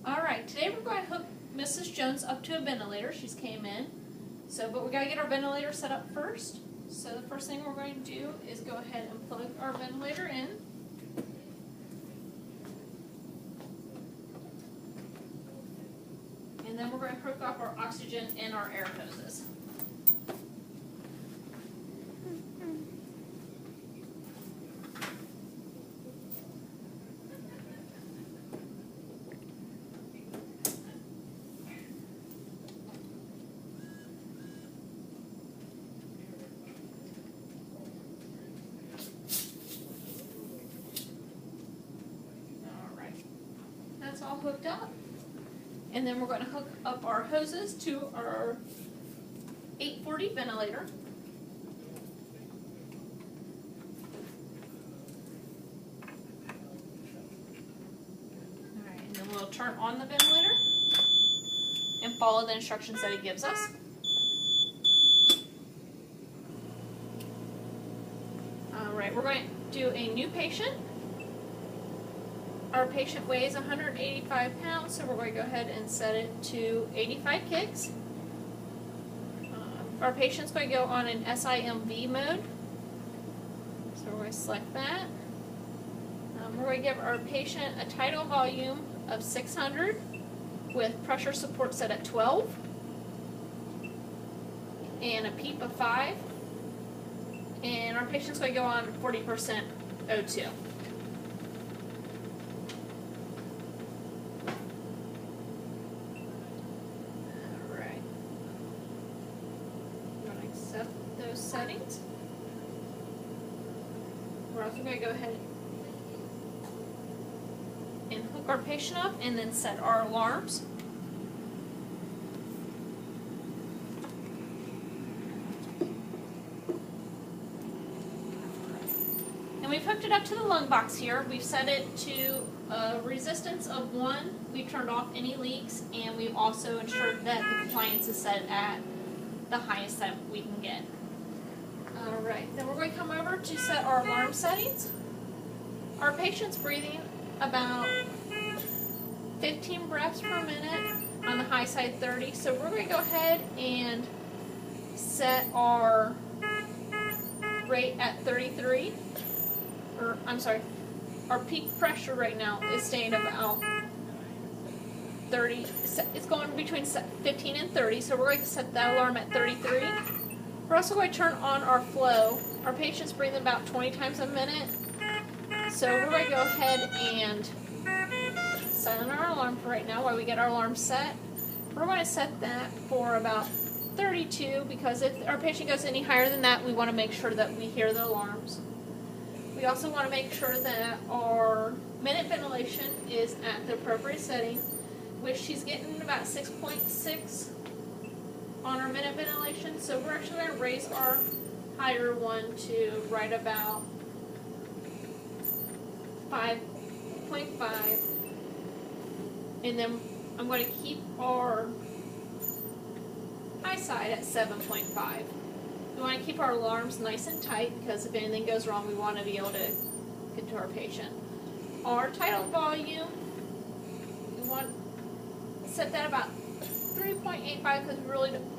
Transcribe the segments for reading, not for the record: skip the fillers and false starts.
Alright, today we're going to hook Mrs. Jones up to a ventilator. She's came in. But we got to get our ventilator set up first. So the first thing we're going to do is go ahead and plug our ventilator in. And then we're going to hook up our oxygen and our air hoses. That's all hooked up. And then we're going to hook up our hoses to our 840 ventilator. Alright, and then we'll turn on the ventilator and follow the instructions that it gives us. Alright, we're going to do a new patient. Our patient weighs 185 pounds, so we're going to go ahead and set it to 85 kicks. Our patient's going to go on an SIMV mode, so we're going to select that. We're going to give our patient a tidal volume of 600 with pressure support set at 12 and a PEEP of 5, and our patient's going to go on 40% O2. Those settings. We're also going to go ahead and hook our patient up and then set our alarms. And we've hooked it up to the lung box here. We've set it to a resistance of 1. We've turned off any leaks, and we've also ensured that the compliance is set at the highest that we can get. Alright, then we're going to come over to set our alarm settings. Our patient's breathing about 15 breaths per minute, on the high side 30, so we're going to go ahead and set our rate at 33, or I'm sorry, our peak pressure right now is staying about 30, it's going between 15 and 30, so we're going to set that alarm at 33. We're also going to turn on our flow. Our patient's breathing about 20 times a minute, so we're going to go ahead and silent our alarm for right now while we get our alarm set. We're going to set that for about 32, because if our patient goes any higher than that, we want to make sure that we hear the alarms. We also want to make sure that our minute ventilation is at the appropriate setting, which she's getting about 6.6 on our minute ventilation, so we're actually going to raise our higher one to right about 5.5, and then I'm going to keep our high side at 7.5. We want to keep our alarms nice and tight, because if anything goes wrong, we want to be able to get to our patient. Our tidal volume, we want set that about 3.85, because we really don't,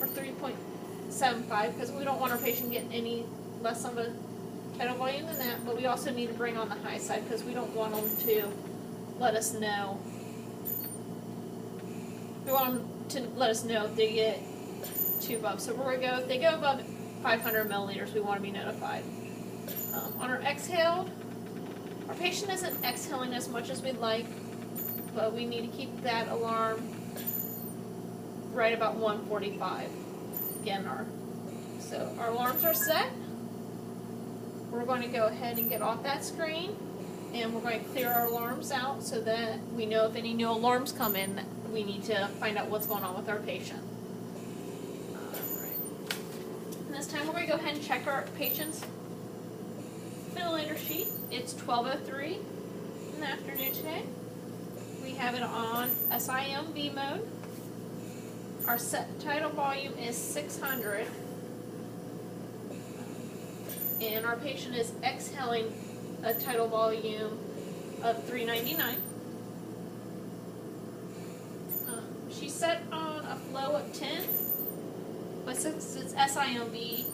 or 3.75, because we don't want our patient getting any less of a tidal volume than that, but we also need to bring on the high side, because we don't want them to let us know. We want them to let us know if they get too above. So we're going to go, if they go above 500 milliliters, we want to be notified. On our exhale, our patient isn't exhaling as much as we'd like, but we need to keep that alarm right about 145. Again, so our alarms are set. We're going to go ahead and get off that screen, and we're going to clear our alarms out so that we know if any new alarms come in, we need to find out what's going on with our patient. Alright. And this time we're going to go ahead and check our patient's ventilator sheet. It's 12:03 in the afternoon today. We have it on SIMV mode. Our set tidal volume is 600, and our patient is exhaling a tidal volume of 399. set on a flow of 10, but since it's SIMV,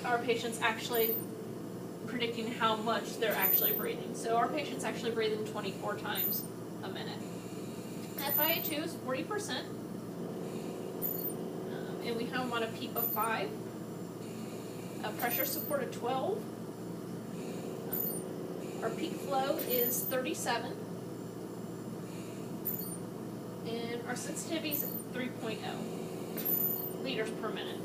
our patient's actually predicting how much they're actually breathing. So our patient's actually breathing 24 times a minute. FiO2 is 40%, and we have them on a PEEP of 5, a pressure support of 12, our peak flow is 37, and our sensitivity is 3.0 liters per minute.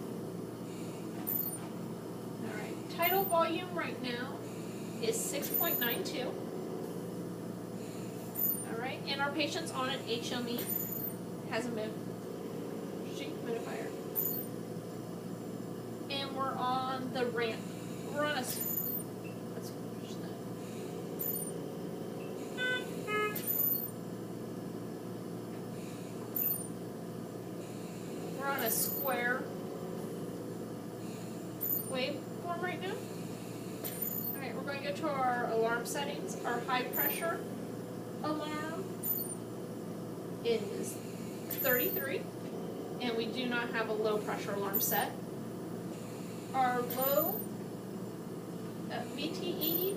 Alright, tidal volume right now is 6.92. Alright, and our patient's on an HME, has a sheet humidifier. And we're on the ramp. We're on a, let's push that. We're on a square waveform right now. Alright, we're going to go to our alarm settings. Our high pressure alarm is 33, and we do not have a low pressure alarm set. Our low VTE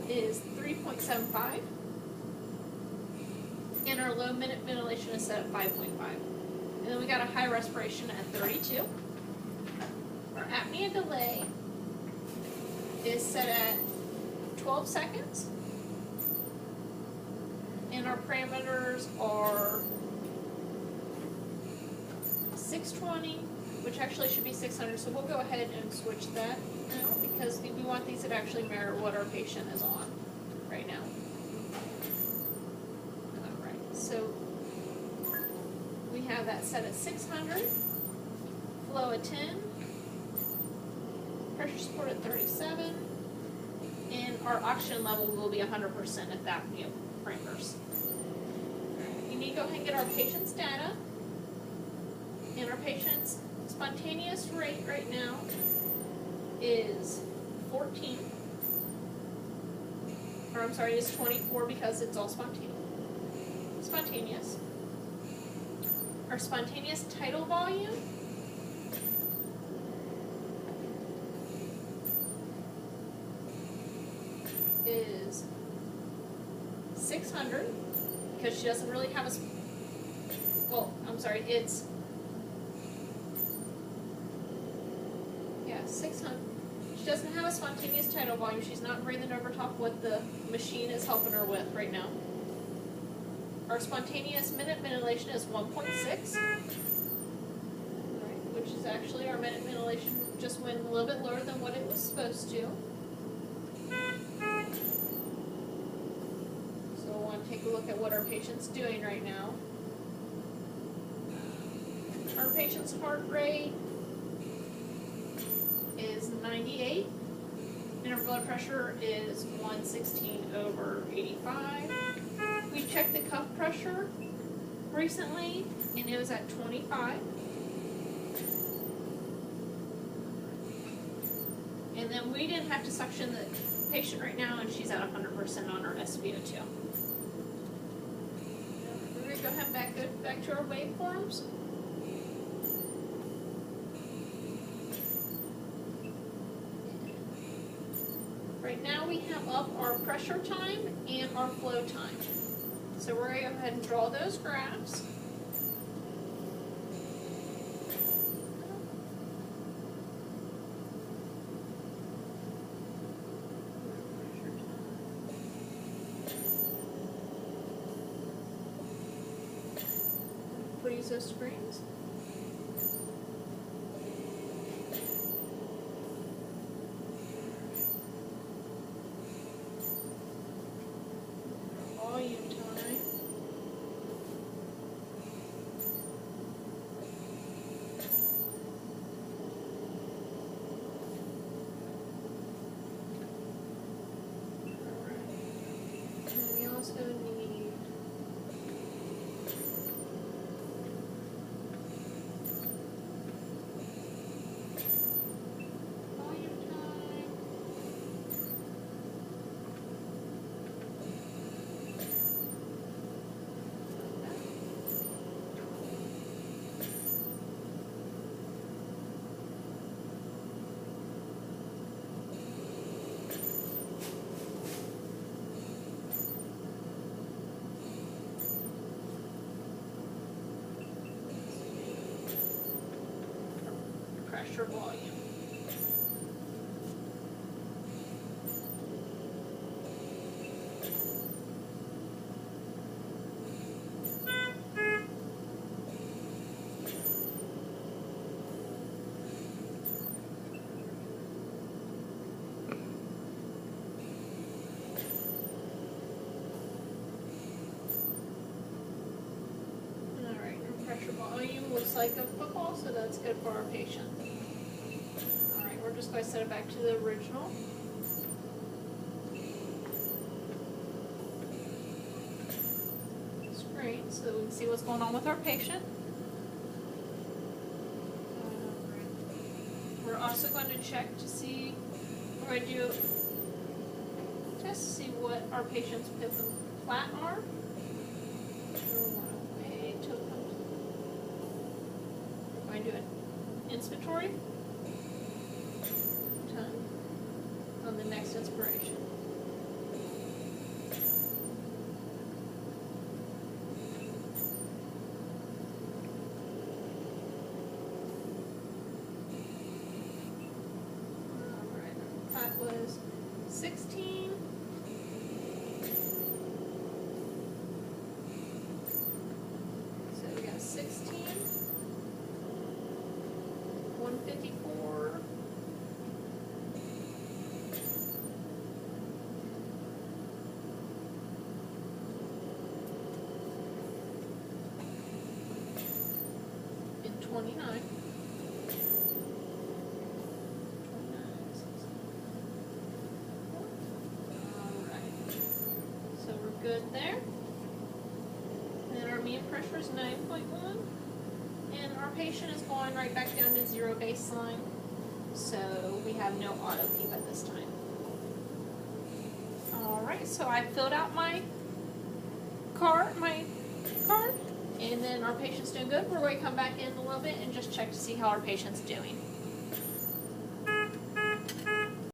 is 3.75, and our low minute ventilation is set at 5.5. And then we got a high respiration at 32. Our apnea delay is set at 12 seconds. And our parameters are 620, which actually should be 600, so we'll go ahead and switch that now because we want these to actually mirror what our patient is on right now. Alright, so we have that set at 600, flow at 10, pressure support at 37, and our oxygen level will be 100% at that parameters. You need to go ahead and get our patient's data, and our patient's spontaneous rate right now is 14, or I'm sorry, it's 24 because it's all spontaneous. Our spontaneous tidal volume is 600 because she doesn't really have it's 600. She doesn't have a spontaneous tidal volume. She's not breathing over top what the machine is helping her with right now. Our spontaneous minute ventilation is 1.6, which is actually our minute ventilation just went a little bit lower than what it was supposed to. So we'll want to take a look at what our patient's doing right now. Our patient's heart rate is 98, and our blood pressure is 116/85. We checked the cuff pressure recently, and it was at 25. And then we didn't have to suction the patient right now, and she's at 100% on her SpO2. We're going to go ahead and go back to our waveforms. Right now we have up our pressure time and our flow time. So we're going to go ahead and draw those graphs. Please those screens. Volume time. And we also need pressure volume. Pressure volume looks like a football, so that's good for our patient. Alright, we're just going to set it back to the original. Screen so we can see what's going on with our patient. We're also going to check to see, we're going to do test to see what our patient's pip and flat are. We're going to do an inspiratory on the next inspiration. Alright, that was 16. So we got 16. 154. And 29. Alright. So we're good there. And our mean pressure is 9.1. And our patient is going right back down to 0 baseline, so we have no auto peep at this time. Alright, so I filled out my card, and then our patient's doing good. We're going to come back in a little bit and just check to see how our patient's doing.